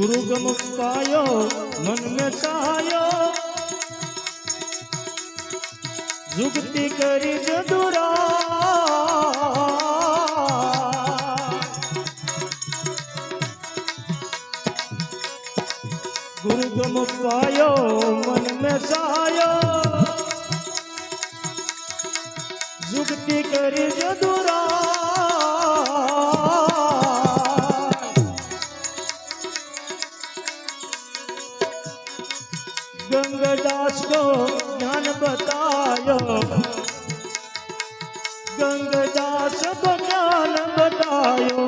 गुरु गम पायो मन में सायो जुगती करी जदुरा गुरु गम पायो मन में सायो जुगती करी जदुरा गंगदास को ज्ञान बतायो गंगदास को ज्ञान बतायो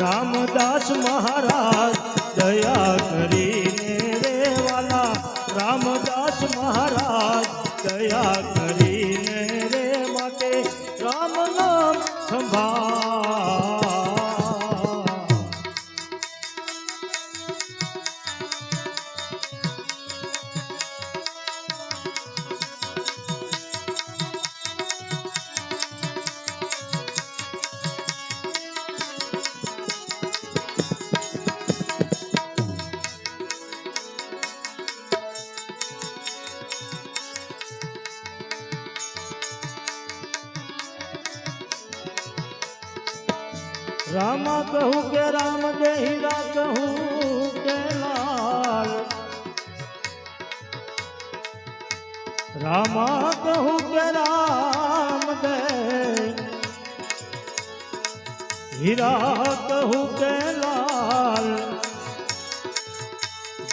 रामदास महाराज दया करीने रे वाला रामदास महाराज दया करीने रे माटे राम नाम संभाल रामा कहूँ के राम दे हीरा कहूँ के लाल रामा कहूँ के राम दे हीरा कहूँ के लाल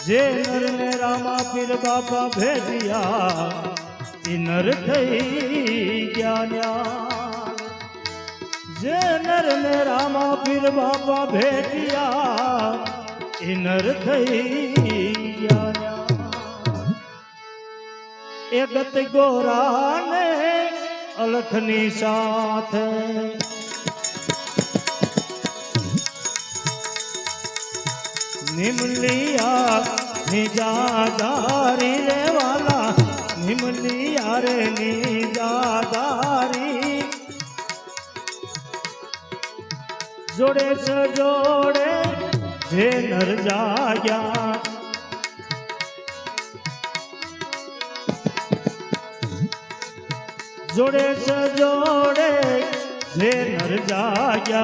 जे नर ने रामा पीर बापा भेजिया नर थई ज्ञान्या जे नर ने रामा पीर बापा भेटिया नर थई ज्ञान्या एगत गोरा ने अलखनी साथ निमलिया निजादारी रे वाला निमलिया रे निजादारी जोड़े से जोड़े जे नर जाया जोड़े से जोड़े जे नर जाया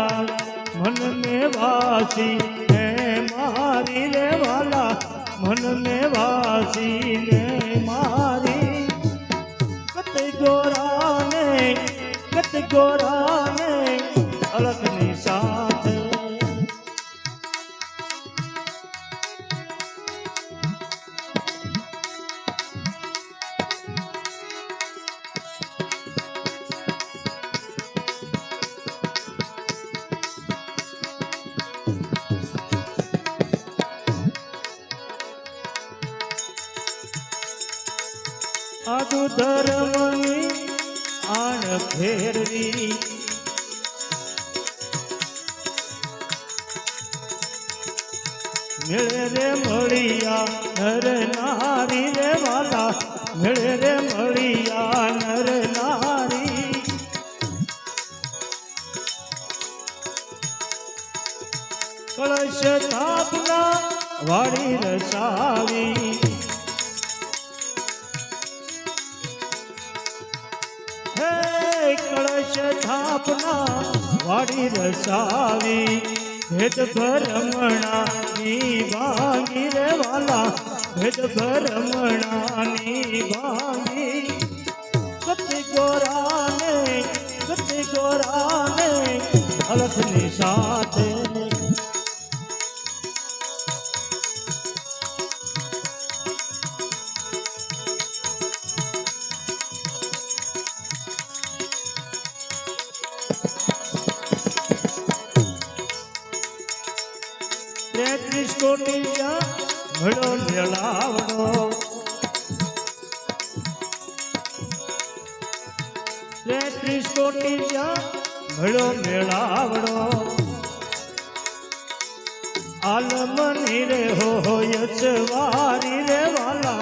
मन में वासी ने मारी रे वाला मन में वासी ने मारी कत गोरा ने अलखनी साथ आदु धर्मनी आण फेरवी मिले रे मड़िया नर नारी रे वाला मिले रे मड़िया नर नारी कलश स्थापना वाड़ी रसावी हे कलश स्थापना वाड़ी रसावी भेद भरमणा नी भांगी रे वाला भेद भरमणा नी भांगी कति गोरा ने अलखनी साथ तेत्रीस कोटी भड़ो मेलावड़ो 33 कोटी भड़ो मेलावड़ो आलमनी रे हो यचवारी रे वाला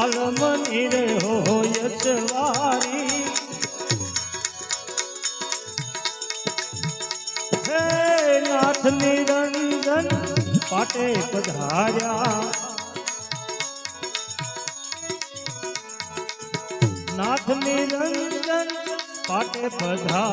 आलमनी रे हो यचवारी हे नाथ निरंजन પાટે પધાર્યા નાથ નિરંજન પાટે પધાર્યા